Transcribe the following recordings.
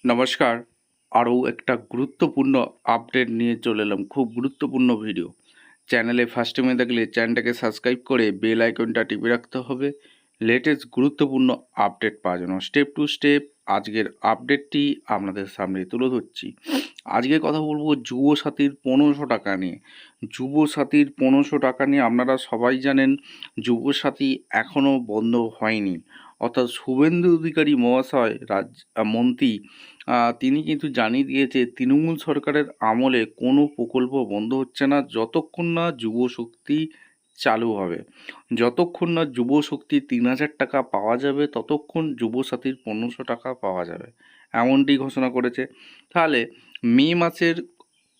নমস্কার। আরও একটা গুরুত্বপূর্ণ আপডেট নিয়ে চলে এলাম, খুব গুরুত্বপূর্ণ ভিডিও। চ্যানেলে ফার্স্ট টাইমে দেখলে চ্যানেলটাকে সাবস্ক্রাইব করে বেল আইকনটা টিপে রাখতে হবে লেটেস্ট গুরুত্বপূর্ণ আপডেট পাওয়ার জন্য। স্টেপ টু স্টেপ আজকের আপডেটটি আপনাদের সামনে তুলে ধরছি। আজকে কথা বলবো যুবসাথীর 1500 টাকা নিয়ে। যুবসাথীর 1500 টাকা নিয়ে আপনারা সবাই জানেন যুবসাথী এখনও বন্ধ হয়নি। অর্থাৎ শুভেন্দু অধিকারী মহাশয় মন্ত্রী তিনি কিন্তু জানিয়ে দিয়েছে তৃণমূল সরকারের আমলে কোনো প্রকল্প বন্ধ হচ্ছে না যতক্ষণ না যুবশক্তি চালু হবে। যতক্ষণ না যুবশক্তি 3000 টাকা পাওয়া যাবে ততক্ষণ যুবসাথীর 1500 টাকা পাওয়া যাবে, এমনটি ঘোষণা করেছে। তাহলে মে মাসের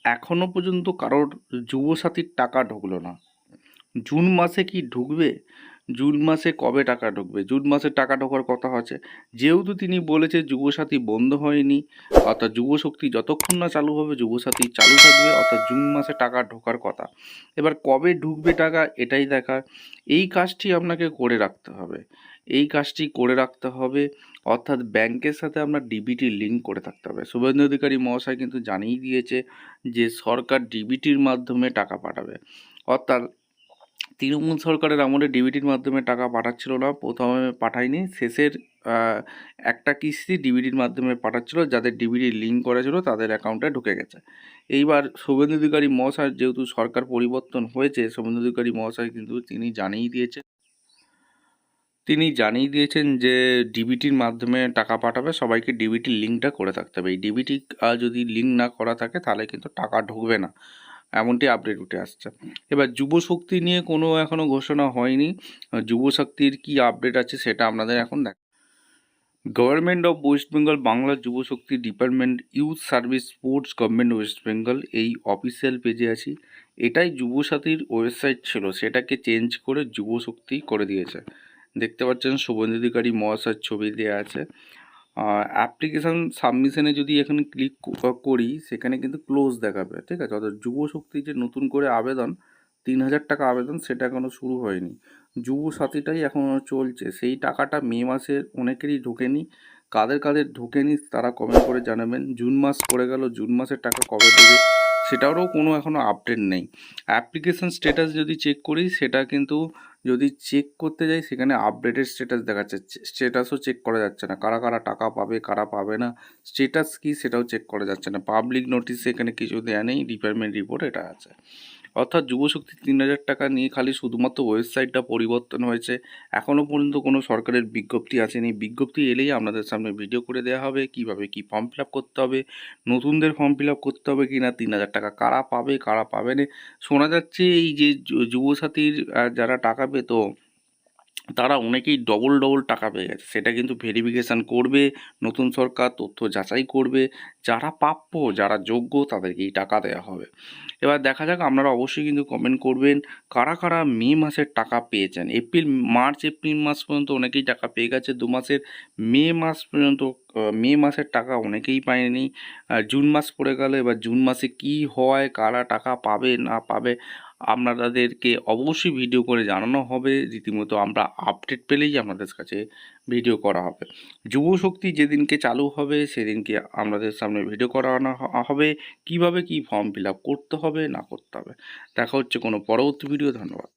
এখনও পর্যন্ত কারোর যুবসাথীর টাকা ঢুকলো না। জুন মাসে কি ঢুকবে? জুন মাসে কবে টাকা ঢুকবে? জুন মাসে টাকা ঢোকার কথা আছে। যেহেতু তিনি বলেছে যুবসাথী বন্ধ হয়নি, অর্থাৎ যুবশক্তি যতক্ষণ না চালু হবে যুবসাথী চালু থাকবে, অর্থাৎ জুন মাসে টাকা ঢোকার কথা। এবার কবে ঢুকবে টাকা এটাই দেখার। এই কাজটি আপনাকে করে রাখতে হবে। এই কাজটি করে রাখতে হবে, অর্থাৎ ব্যাংকের সাথে আপনার ডিবিটি লিঙ্ক করে থাকতে হবে। শুভেন্দু অধিকারী মহাশয় কিন্তু জানিয়ে দিয়েছে যে সরকার ডিবিটির মাধ্যমে টাকা পাঠাবে। অর্থাৎ তৃণমূল সরকারের আমলে ডিবিটির মাধ্যমে টাকা পাঠাচ্ছিল না, প্রথমে পাঠায়নি, শেষের একটা কিস্তি ডিবিটির মাধ্যমে পাঠাচ্ছিল, যাদের ডিবিটি লিঙ্ক করা ছিল তাদের অ্যাকাউন্টে ঢুকে গেছে। এইবার শুভেন্দু অধিকারী মহাশয় যেহেতু সরকার পরিবর্তন হয়েছে, শুভেন্দু অধিকারী মহাশয় কিন্তু তিনি জানিয়ে দিয়েছেন যে ডিবিটির মাধ্যমে টাকা পাঠাবে, সবাইকে ডিবিটির লিঙ্কটা করে থাকতে হবে। এই ডিবিটি যদি লিঙ্ক না করা থাকে তাহলে কিন্তু টাকা ঢুকবে না, এমনটি আপডেট উঠে আসছে। এবার যুবশক্তি নিয়ে কোনো এখনও ঘোষণা হয়নি। যুবশক্তির কি আপডেট আছে সেটা আপনাদের এখন government of West Bengal Bangla Yubashakti department youth service sports government West Bengal এই অফিসিয়াল পেজে আছি। এটাই যুবসাথীর ওয়েবসাইট ছিল, সেটাকে চেঞ্জ করে যুবশক্তি করে দিয়েছে। দেখতে পাচ্ছেন শুভেন্দু অধিকারী মহাশয়ের ছবি দেওয়া আছে। অ্যাপ্লিকেশান সাবমিশনে যদি এখানে ক্লিক করি সেখানে কিন্তু ক্লোজ দেখাবে, ঠিক আছে। অর্থাৎ যুবশক্তি যে নতুন করে আবেদন 3000 টাকা আবেদন সেটা এখনও শুরু হয়নি, যুবসাথীটাই এখনও চলছে। সেই টাকাটা মে মাসের অনেকেরই ঢোকেনি। কাদের কাদের ঢোকেনি তারা কমেন্ট করে জানাবেন। জুন মাস পড়ে গেল, জুন মাসের টাকা কবে দেবে সেটারও কোনো এখনও আপডেট নেই। অ্যাপ্লিকেশান স্ট্যাটাস যদি চেক করি সেটা কিন্তু যদি চেক করতে যাই সেখানে আপডেটেড স্ট্যাটাস দেখাচ্ছে, স্ট্যাটাসও চেক করা যাচ্ছে না। কারা কারা টাকা পাবে কারা পাবে না, স্ট্যাটাস কী সেটাও চেক করা যাচ্ছে না। পাবলিক নোটিশ এখানে কিছু দেয়া নেই, ডিপার্টমেন্ট রিপোর্ট এটা আছে। অর্থাৎ যুবশক্তি 3000 টাকা নিয়ে খালি শুধুমাত্র ওয়েবসাইটটা পরিবর্তন হয়েছে, এখনও পর্যন্ত কোনো সরকারের বিজ্ঞপ্তি আসেনি। বিজ্ঞপ্তি এলেই আপনাদের সামনে ভিডিও করে দেওয়া হবে কীভাবে কী ফর্ম ফিল আপ করতে হবে, নতুনদের ফর্ম ফিল আপ করতে হবে কি না, 3000 টাকা কারা পাবে কারা পাবে না। শোনা যাচ্ছে এই যে যুবসাথীর যারা টাকা পেত তারা অনেকেই ডবল ডবল টাকা পেয়ে গেছে। সেটা কিন্তু ভেরিফিকেশান করবে নতুন সরকার, তথ্য যাচাই করবে, যারা প্রাপ্য যারা যোগ্য তাদেরকেই টাকা দেওয়া হবে। এবার দেখা যাক, আপনারা অবশ্যই কিন্তু কমেন্ট করবেন কারা কারা মে মাসের টাকা পেয়েছেন। মার্চ এপ্রিল মাস পর্যন্ত অনেকেই টাকা পেয়ে গেছে, 2 মাসের মে মাস পর্যন্ত মে মাসের টাকা অনেকেই পায়নি। জুন মাস পড়ে গেল, এবার জুন মাসে কি হয়, কারা টাকা পাবে না পাবে আপনাদেরকে অবশ্যই ভিডিও করে জানানো হবে। রীতিমতো আমরা আপডেট পেলেই আপনাদের কাছে ভিডিও করা হবে। যুবশক্তি যেদিনকে চালু হবে সেদিনকে আপনাদের সামনে ভিডিও করানো হবে কিভাবে কি ফর্ম ফিল আপ করতে হবে না করতে হবে। দেখা হচ্ছে কোনো পরবর্তী ভিডিও। ধন্যবাদ।